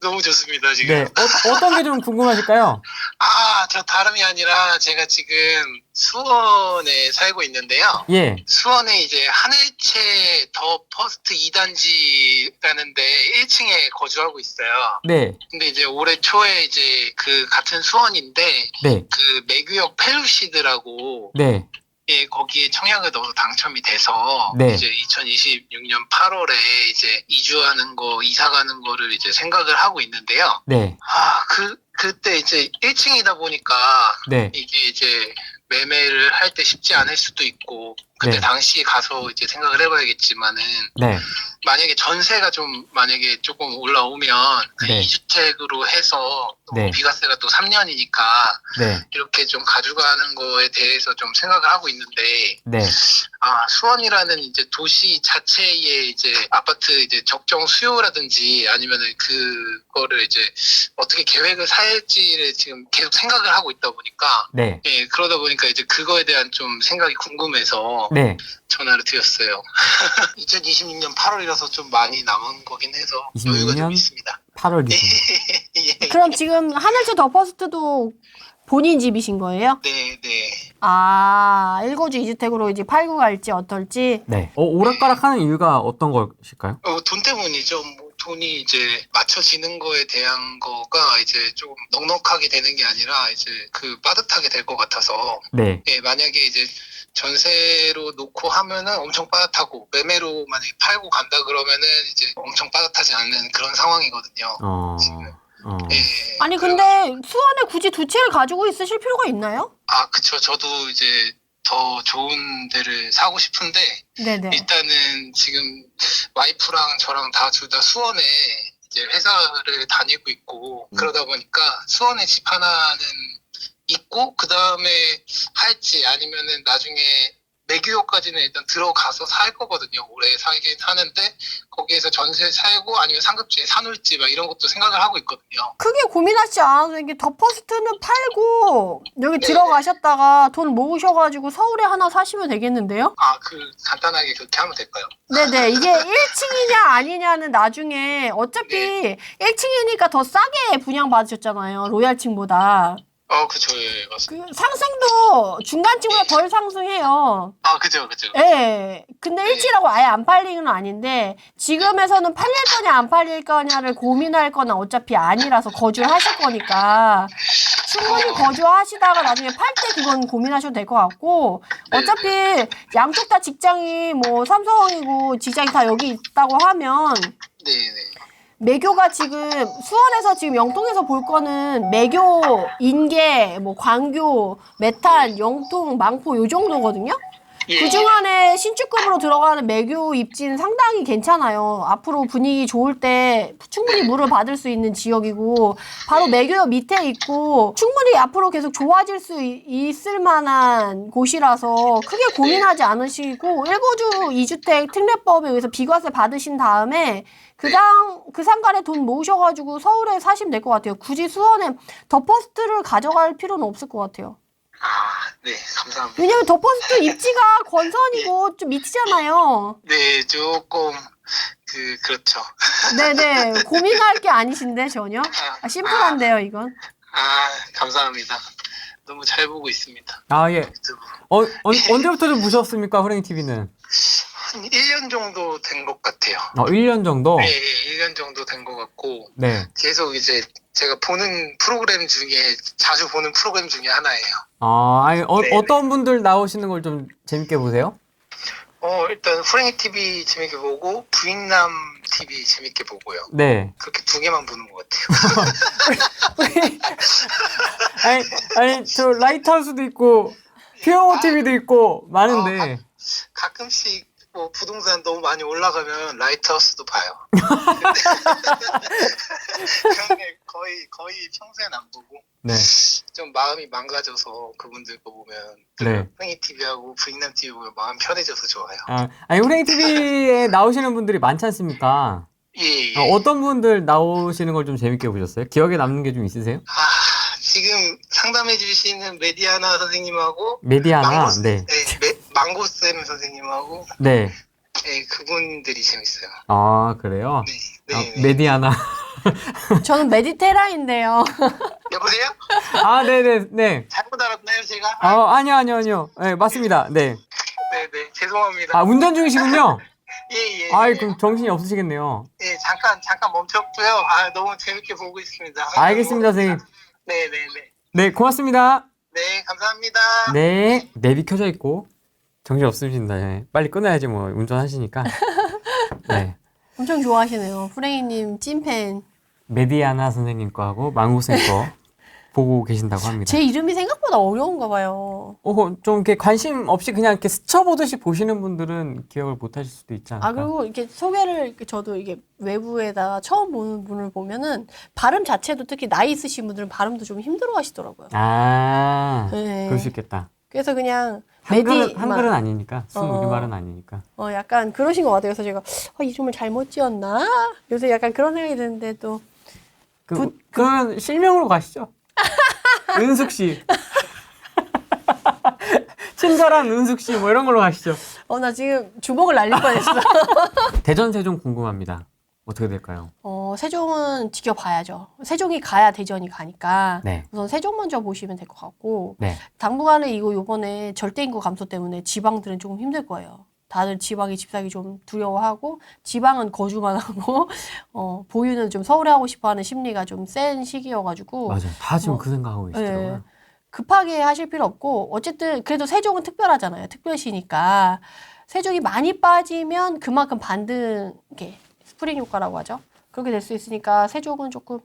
너무 좋습니다, 네, 지금. 어떤 게 좀 궁금하실까요? 저 다름이 아니라 제가 지금 수원에 살고 있는데요. 예, 수원에 이제 하늘채 더 퍼스트 2단지라는 데 1층에 거주하고 있어요. 네, 근데 이제 올해 초에 이제 그 같은 수원인데 네, 그 매구역 펠루시드라고 네, 예, 거기에 청약을 넣어서 당첨이 돼서 네, 이제 2026년 8월에 이제 이주하는 거, 이사 가는 거를 이제 생각을 하고 있는데요. 네, 그때 이제 1층이다 보니까 네, 이게 이제 매매를 할 때 쉽지 않을 수도 있고, 그때 네, 당시 가서 이제 생각을 해봐야겠지만은, 네, 만약에 전세가 좀, 만약에 조금 올라오면, 그 네, 2주택으로 해서, 또 네, 비과세가 또 3년이니까, 네, 이렇게 좀 가져가는 거에 대해서 좀 생각을 하고 있는데, 네, 수원이라는 이제 도시 자체의 이제 아파트 이제 적정 수요라든지 아니면은 그거를 이제 어떻게 계획을 살지를 지금 계속 생각을 하고 있다 보니까, 네, 예, 그러다 보니까 이제 그거에 대한 좀 생각이 궁금해서 네, 전화를 드렸어요. 2026년 8월이라서 좀 많이 남은 거긴 해서 여유가 좀 26년 있습니다. 8월이고. 예, 그럼 지금 하늘채 더 퍼스트도 본인 집이신 거예요? 네, 네. 1거주 2주택으로 이제 팔고 갈지 어떨지. 네. 오락가락하는 이유가 어떤 것일까요? 돈 때문이죠. 뭐 돈이 이제 맞춰지는 거에 대한 거가 이제 좀 넉넉하게 되는 게 아니라 이제 그 빠듯하게 될 것 같아서 네, 예, 만약에 이제 전세로 놓고 하면은 엄청 빠듯하고 매매로 만약에 팔고 간다 그러면은 이제 엄청 빠듯하지 않는 그런 상황이거든요. 지금. 예. 아니 근데 수원에 굳이 두 채를 가지고 있으실 필요가 있나요? 그쵸. 저도 이제 더 좋은 데를 사고 싶은데 네네. 일단은 지금 와이프랑 저랑 다 둘 다 수원에 이제 회사를 다니고 있고 그러다 보니까 수원에 집 하나는 있고 그 다음에 할지 아니면은 나중에 매규호까지는 일단 들어가서 살 거거든요. 오래 살긴 하는데 거기에서 전세 살고 아니면 상급지에 사놓을지 막 이런 것도 생각을 하고 있거든요. 크게 고민하지 않아도 이게 더 퍼스트는 팔고 여기 네. 들어가셨다가 돈 모으셔가지고 서울에 하나 사시면 되겠는데요? 간단하게 그렇게 하면 될까요? 네네. 이게 1층이냐 아니냐는 나중에 어차피 1층이니까 더 싸게 분양받으셨잖아요. 로얄층보다. 그쵸. 예, 맞습니다. 그 상승도 중간층보다 덜 상승해요. 그죠. 예. 근데 1층이라고 아예 안 팔리는 건 아닌데 지금에서는 팔릴 거냐 안 팔릴 거냐를 고민할 거나 어차피 아니라서 거주를 하실 거니까 충분히 거주하시다가 나중에 팔 때 그건 고민하셔도 될 것 같고 어차피 양쪽 다 직장이 뭐 삼성이고 직장이 다 여기 있다고 하면 네네. 매교가 지금 수원에서 지금 영통에서 볼 거는 매교, 인계, 뭐 광교, 메탄, 영통, 망포 요 정도거든요. 예. 그중 안에 신축급으로 들어가는 매교 입지는 상당히 괜찮아요. 앞으로 분위기 좋을 때 충분히 물을 받을 수 있는 지역이고 바로 매교역 밑에 있고 충분히 앞으로 계속 좋아질 수 있을 만한 곳이라서 크게 고민하지 않으시고 1거주 2주택 특례법에 의해서 비과세 받으신 다음에 그 상간에 돈 모으셔가지고 서울에 사시면 될 것 같아요. 굳이 수원에 더 퍼스트를 가져갈 필요는 없을 것 같아요. 네, 감사합니다. 왜냐면 더 퍼스트 입지가 건선이고 좀 밑이잖아요. 네, 조금, 그렇죠. 네네. 고민할 게 아니신데, 전혀? 심플한데요, 이건. 감사합니다. 너무 잘 보고 있습니다. 아, 예. 유튜브. 언제부터 좀 보셨습니까, 호랭이 TV는? 한 1년 정도 된 것 같아요. 1년 정도? 네, 1년 정도 된 것 같고, 네. 계속 이제 제가 보는 프로그램 중에, 자주 보는 프로그램 중에 하나예요. 네. 어떤 분들 나오시는 걸 좀 재밌게 보세요? 일단 호랭이 TV 재밌게 보고, 부인남 TV 재밌게 보고요. 네. 그렇게 두 개만 보는 것 같아요. 저 라이트하우스도 있고, 퓨어오 TV도 있고, 많은데. 가끔씩 뭐 부동산 너무 많이 올라가면 라이트하우스도 봐요. 그런데 거의 평소엔 안 보고 네. 좀 마음이 망가져서 그분들 거 보면 네. 호랭이 TV하고 부인남 TV 보면 마음 편해져서 좋아요. 호랭이 TV에 나오시는 분들이 많지 않습니까? 예. 어떤 분들 나오시는 걸 좀 재밌게 보셨어요? 기억에 남는 게 좀 있으세요? 지금 상담해 주시는 메디아나 선생님하고 메디아나, 네. 망고쌤 선생님하고 네. 그분들이 재밌어요. 그래요? 네. 메디아나. 저는 메디테라인데요. 여보세요? 아, 네네. 잘못 알았나요, 제가? 아니요. 네, 맞습니다. 네. 네네, 죄송합니다. 아, 운전 중이시군요? 예. 아이, 그럼 정신이 없으시겠네요. 예, 잠깐 멈췄고요. 너무 재밌게 보고 있습니다. 알겠습니다, 선생님. 네네네. 네, 고맙습니다. 네, 감사합니다. 네. 내비 켜져 있고, 정신 없으신다. 네. 빨리 끊어야지, 뭐, 운전하시니까. 네. 엄청 좋아하시네요. 프레이님 찐팬. 메디아나 선생님 거하고 망고쌤 거 보고 계신다고 합니다. 제 이름이 생각보다 어려운가 봐요. 좀 이렇게 관심 없이 그냥 이렇게 스쳐보듯이 보시는 분들은 기억을 못 하실 수도 있지 않을까. 그리고 이렇게 소개를 저도 이게 외부에다 처음 보는 분을 보면은 발음 자체도 특히 나이 있으신 분들은 발음도 좀 힘들어 하시더라고요. 네. 그럴 수 있겠다. 그래서 그냥 한글은 아니니까, 우리말은 아니니까. 약간 그러신 것 같아요. 그래서 제가 이름을 잘못 지었나? 요새 약간 그런 생각이 드는데 또 그러면 실명으로 가시죠. 은숙 씨. 친절한 은숙 씨, 뭐 이런 걸로 가시죠. 나 지금 주먹을 날릴 뻔했어. 대전, 세종 궁금합니다. 어떻게 될까요? 세종은 지켜봐야죠. 세종이 가야 대전이 가니까 네. 우선 세종 먼저 보시면 될 것 같고 네. 당분간은 이거 요번에 절대인구 감소 때문에 지방들은 조금 힘들 거예요. 다들 지방에 집 사기 좀 두려워하고 지방은 거주만 하고 보유는 좀 서울에 하고 싶어하는 심리가 좀 센 시기여가지고 맞아요. 다 지금 그 생각하고 계시더라고요. 네. 급하게 하실 필요 없고 어쨌든 그래도 세종은 특별하잖아요. 특별시니까 세종이 많이 빠지면 그만큼 반등 이렇게 스프링 효과라고 하죠. 그렇게 될 수 있으니까 세종은 조금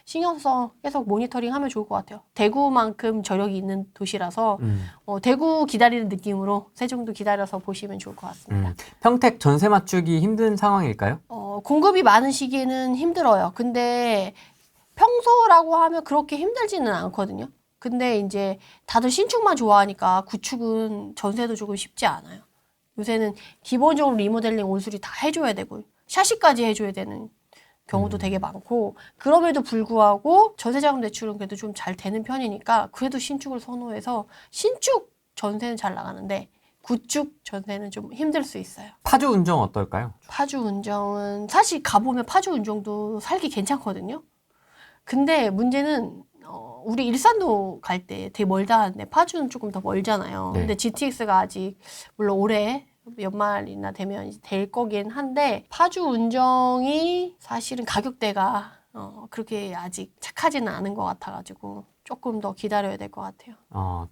신경 써서 계속 모니터링하면 좋을 것 같아요. 대구만큼 저력이 있는 도시라서 대구 기다리는 느낌으로 세종도 기다려서 보시면 좋을 것 같습니다. 평택 전세 맞추기 힘든 상황일까요? 공급이 많은 시기에는 힘들어요. 근데 평소라고 하면 그렇게 힘들지는 않거든요. 근데 이제 다들 신축만 좋아하니까 구축은 전세도 조금 쉽지 않아요. 요새는 기본적으로 리모델링 온수리 다 해줘야 되고 샤시까지 해줘야 되는 경우도 되게 많고 그럼에도 불구하고 전세자금 대출은 그래도 좀 잘 되는 편이니까 그래도 신축을 선호해서 신축 전세는 잘 나가는데 구축 전세는 좀 힘들 수 있어요. 파주 운정 어떨까요? 파주 운정은 사실 가보면 파주 운정도 살기 괜찮거든요. 근데 문제는 우리 일산도 갈 때 되게 멀다 하는데 파주는 조금 더 멀잖아요. 네. 근데 GTX가 아직 물론 올해 연말이나 되면 이제 될 거긴 한데 파주 운정이 사실은 가격대가 그렇게 아직 착하지는 않은 것 같아가지고 조금 더 기다려야 될 것 같아요.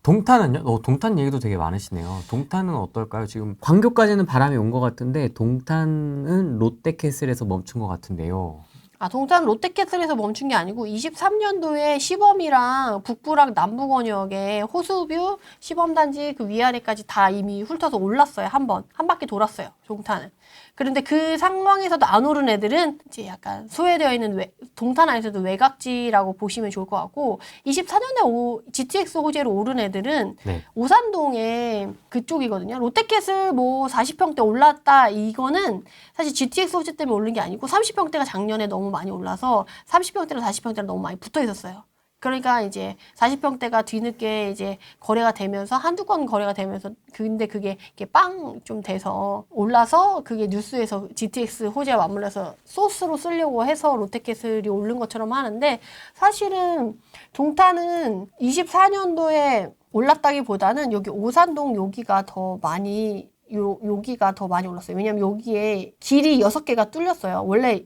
동탄은요? 동탄 얘기도 되게 많으시네요. 동탄은 어떨까요? 지금 광교까지는 바람이 온 것 같은데 동탄은 롯데캐슬에서 멈춘 것 같은데요. 동탄 롯데캐슬에서 멈춘 게 아니고 23년도에 시범이랑 북부랑 남부 권역에 호수뷰 시범단지 그 위아래까지 다 이미 훑어서 올랐어요. 한 바퀴 돌았어요. 동탄은. 그런데 그 상황에서도 안 오른 애들은 이제 약간 소외되어 있는 동탄 안에서도 외곽지라고 보시면 좋을 것 같고 24년에 GTX 호재로 오른 애들은 네. 오산동에 그쪽이거든요. 롯데캐슬 뭐 40평대 올랐다 이거는 사실 GTX 호재 때문에 오른 게 아니고 30평대가 작년에 너무 많이 올라서 30평대랑 40평대랑 너무 많이 붙어 있었어요. 그러니까 이제 40평대가 뒤늦게 이제 거래가 되면서 한두 건 거래가 되면서 근데 그게 이렇게 빵 좀 돼서 올라서 그게 뉴스에서 GTX 호재와 맞물려서 소스로 쓰려고 해서 롯데캐슬이 오른 것처럼 하는데 사실은 동탄은 24년도에 올랐다기보다는 여기 오산동 여기가 더 많이 여기가 더 많이 올랐어요. 왜냐면 여기에 길이 6개가 뚫렸어요. 원래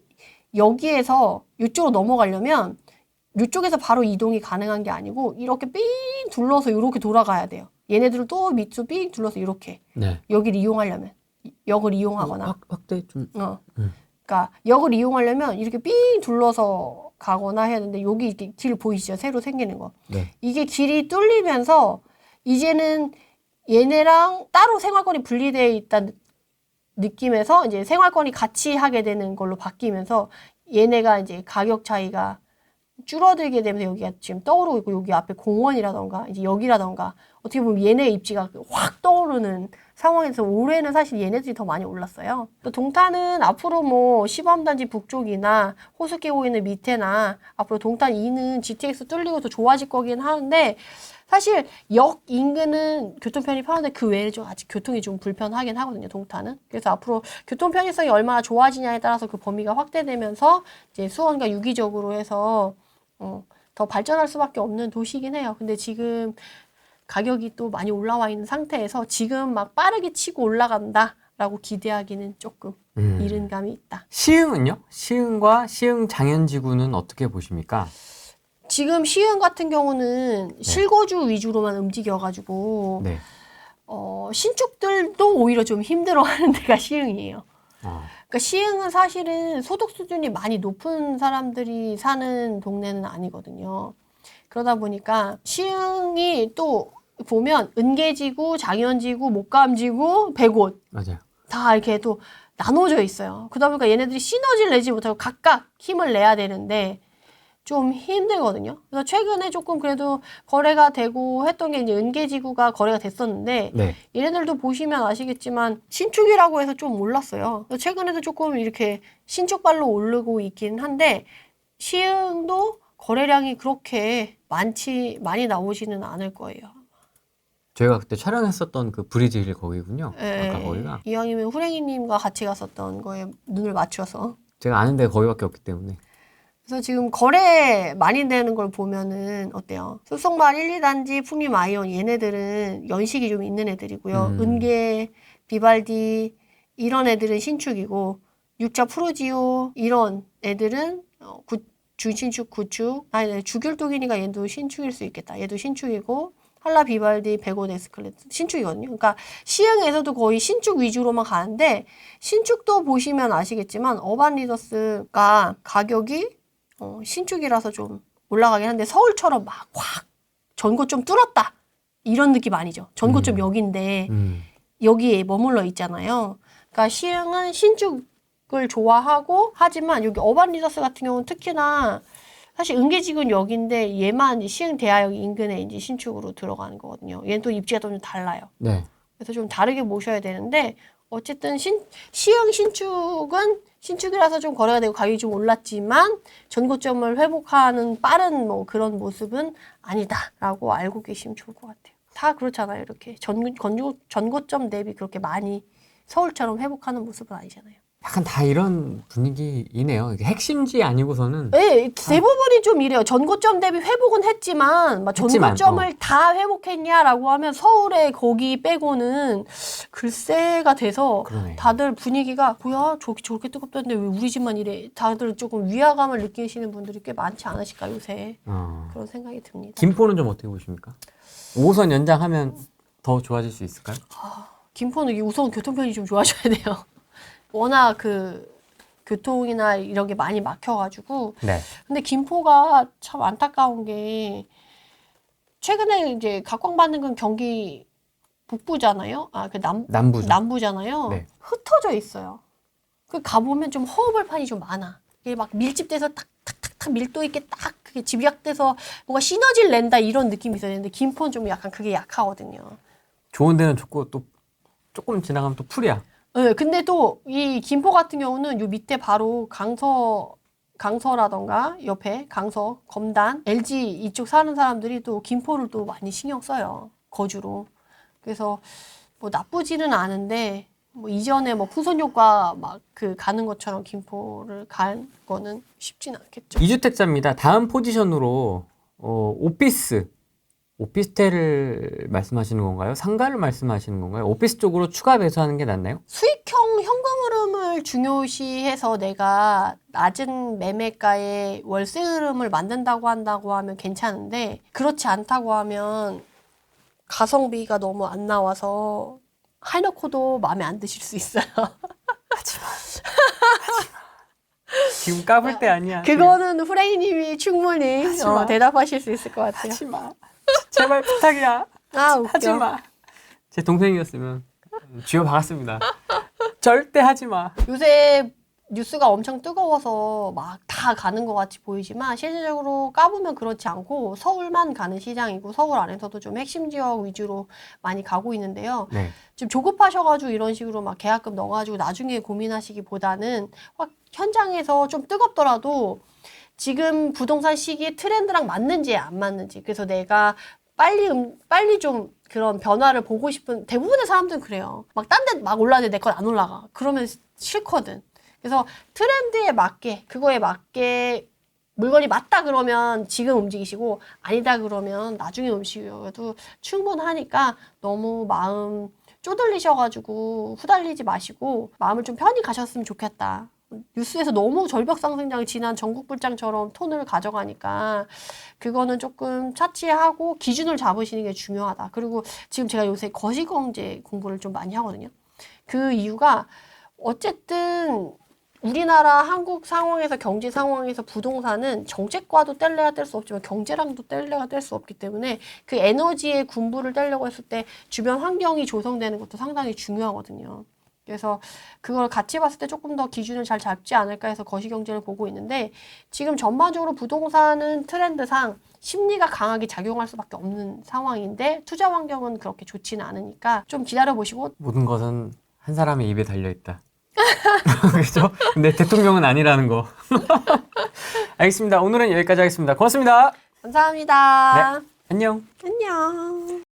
여기에서 이쪽으로 넘어가려면 이쪽에서 바로 이동이 가능한 게 아니고 이렇게 삥 둘러서 이렇게 돌아가야 돼요. 얘네들을 또 밑으로 삥 둘러서 이렇게 네. 여기를 이용하려면 역을 이용하거나 확대 좀. 그러니까 역을 이용하려면 이렇게 삥 둘러서 가거나 해야 되는데 여기 이렇게 길 보이시죠? 새로 생기는 거. 네. 이게 길이 뚫리면서 이제는 얘네랑 따로 생활권이 분리되어 있다는 느낌에서 이제 생활권이 같이 하게 되는 걸로 바뀌면서 얘네가 이제 가격 차이가 줄어들게 되면서 여기가 지금 떠오르고 있고 여기 앞에 공원이라던가 이제 여기라던가 어떻게 보면 얘네의 입지가 확 떠오르는 상황에서 올해는 사실 얘네들이 더 많이 올랐어요. 또 동탄은 앞으로 뭐 시범단지 북쪽이나 호숫길 있는 밑에나 앞으로 동탄 2는 GTX 뚫리고 더 좋아질 거긴 하는데 사실 역 인근은 교통편이 편한데 그 외에 좀 아직 교통이 좀 불편하긴 하거든요, 동탄은. 그래서 앞으로 교통 편의성이 얼마나 좋아지냐에 따라서 그 범위가 확대되면서 이제 수원과 유기적으로 해서 더 발전할 수밖에 없는 도시이긴 해요. 근데 지금 가격이 또 많이 올라와 있는 상태에서 지금 막 빠르게 치고 올라간다라고 기대하기는 조금 이른 감이 있다. 시흥은요? 시흥과 시흥 장현지구는 어떻게 보십니까? 지금 시흥 같은 경우는 실거주 위주로만 움직여가지고 네. 신축들도 오히려 좀 힘들어하는 데가 시흥이에요. 어. 그러니까 시흥은 사실은 소득 수준이 많이 높은 사람들이 사는 동네는 아니거든요. 그러다 보니까 시흥이 또 보면 은계지구, 장현지구, 목감지구, 백옷 맞아요. 다 이렇게 또 나눠져 있어요. 그러다 보니까 얘네들이 시너지를 내지 못하고 각각 힘을 내야 되는데 좀 힘들거든요. 그래서 최근에 조금 그래도 거래가 되고 했던 게 이제 은계지구가 거래가 됐었는데 네. 얘네들도 보시면 아시겠지만 신축이라고 해서 좀 올랐어요. 그래서 최근에도 조금 이렇게 신축발로 오르고 있긴 한데 시흥도 거래량이 그렇게 많이 나오지는 않을 거예요. 저희가 그때 촬영했었던 그 브리지힐 거기군요. 아까 거기가. 이왕이면 후랭이님과 같이 갔었던 거에 눈을 맞춰서. 제가 아는 데가 거기밖에 없기 때문에. 그래서 지금 거래 많이 되는 걸 보면은 어때요? 숲속마을 1, 2단지, 풍림 아이온 얘네들은 연식이 좀 있는 애들이고요. 은계, 비발디 이런 애들은 신축이고 육자 프로지오 이런 애들은 준신축, 구축. 아니 주귤독이니까 얘도 신축일 수 있겠다. 얘도 신축이고 한라 비발디, 백옷 에스컬레이터 신축이거든요. 그러니까 시흥에서도 거의 신축 위주로만 가는데 신축도 보시면 아시겠지만 어반 리더스가 가격이 신축이라서 좀 올라가긴 한데 서울처럼 막 확 전고 좀 뚫었다 이런 느낌 아니죠. 전고 좀 여기인데 여기에 머물러 있잖아요. 그러니까 시흥은 신축을 좋아하고 하지만 여기 어반 리더스 같은 경우는 특히나 사실 은계지구는 여기인데 얘만 시흥 대하역 인근에 이제 신축으로 들어가는 거거든요. 얘는 또 입지가 좀 달라요. 네. 그래서 좀 다르게 모셔야 되는데 어쨌든 시흥 신축은 신축이라서 좀 거래가 되고 가격이 좀 올랐지만 전고점을 회복하는 빠른 뭐 그런 모습은 아니다라고 알고 계시면 좋을 것 같아요. 다 그렇잖아요. 이렇게 전고점 대비 그렇게 많이 서울처럼 회복하는 모습은 아니잖아요. 약간 다 이런 분위기이네요. 이게 핵심지 아니고서는. 네, 대부분이 좀 이래요. 전고점 대비 회복은 했지만 전고점을 다 회복했냐라고 하면 서울에 거기 빼고는 글쎄가 돼서 그러네. 다들 분위기가 뭐야 저기 저렇게 뜨겁던데 왜 우리 집만 이래. 다들 조금 위화감을 느끼시는 분들이 꽤 많지 않으실까 요새. 그런 생각이 듭니다. 김포는 좀 어떻게 보십니까? 5호선 연장하면 더 좋아질 수 있을까요? 김포는 우선 교통편이 좀 좋아져야 돼요. 워낙 그 교통이나 이런 게 많이 막혀가지고. 네. 근데 김포가 참 안타까운 게 최근에 이제 각광받는 건 경기 북부잖아요. 그 남부죠. 남부잖아요. 네. 흩어져 있어요. 그 가보면 좀 허허벌판이 좀 많아. 이게 막 밀집돼서 탁탁탁탁 밀도 있게 딱 그게 집약돼서 뭔가 시너지를 낸다 이런 느낌이 있어야 되는데 김포는 좀 약간 그게 약하거든요. 좋은 데는 좋고 또 조금 지나가면 또 풀이야. 네, 근데 또 이 김포 같은 경우는 요 밑에 바로 강서라던가 옆에 강서, 검단, LG 이쪽 사는 사람들이 또 김포를 또 많이 신경 써요. 거주로. 그래서 뭐 나쁘지는 않은데 뭐 이전에 뭐 풍선효과 막 그 가는 것처럼 김포를 갈 거는 쉽진 않겠죠. 2주택자입니다. 다음 포지션으로 오피스텔을 말씀하시는 건가요? 상가를 말씀하시는 건가요? 오피스 쪽으로 추가 배수하는 게 낫나요? 수익형 현금 흐름을 중요시해서 내가 낮은 매매가에 월세 흐름을 만든다고 한다고 하면 괜찮은데 그렇지 않다고 하면 가성비가 너무 안 나와서 해놓고도 마음에 안 드실 수 있어요. 하지마. 지금 까불 때 아니야. 그거는 후레이님이 충분히 대답하실 수 있을 것 같아요. 하지마. 제발 부탁이야. 아, 웃겨. 하지마. 제 동생이었으면 쥐어 박았습니다. 절대 하지마. 요새 뉴스가 엄청 뜨거워서 막 다 가는 것 같이 보이지만 실질적으로 까보면 그렇지 않고 서울만 가는 시장이고 서울 안에서도 좀 핵심 지역 위주로 많이 가고 있는데요. 네. 지금 조급하셔가지고 이런 식으로 막 계약금 넣어가지고 나중에 고민하시기보다는 확 현장에서 좀 뜨겁더라도 지금 부동산 시기에 트렌드랑 맞는지 안 맞는지 그래서 내가 빨리 좀 그런 변화를 보고 싶은 대부분의 사람들은 그래요. 막 딴 데 막 올라가는데 내 건 안 올라가. 그러면 싫거든. 그래서 트렌드에 맞게 그거에 맞게 물건이 맞다 그러면 지금 움직이시고 아니다 그러면 나중에 움직여도 충분하니까 너무 마음 쪼들리셔가지고 후달리지 마시고 마음을 좀 편히 가셨으면 좋겠다. 뉴스에서 너무 절벽상승장이 지난 전국불장처럼 톤을 가져가니까 그거는 조금 차치하고 기준을 잡으시는 게 중요하다. 그리고 지금 제가 요새 거시경제 공부를 좀 많이 하거든요. 그 이유가 어쨌든 우리나라 한국 상황에서 경제 상황에서 부동산은 정책과도 뗄래야 뗄 수 없지만 경제랑도 뗄래야 뗄 수 없기 때문에 그 에너지의 군부를 떼려고 했을 때 주변 환경이 조성되는 것도 상당히 중요하거든요. 그래서 그걸 같이 봤을 때 조금 더 기준을 잘 잡지 않을까 해서 거시경제를 보고 있는데 지금 전반적으로 부동산은 트렌드상 심리가 강하게 작용할 수밖에 없는 상황인데 투자 환경은 그렇게 좋지는 않으니까 좀 기다려보시고 모든 것은 한 사람의 입에 달려있다. 그렇죠? 근데 대통령은 아니라는 거. 알겠습니다. 오늘은 여기까지 하겠습니다. 고맙습니다. 감사합니다. 네, 안녕. 안녕.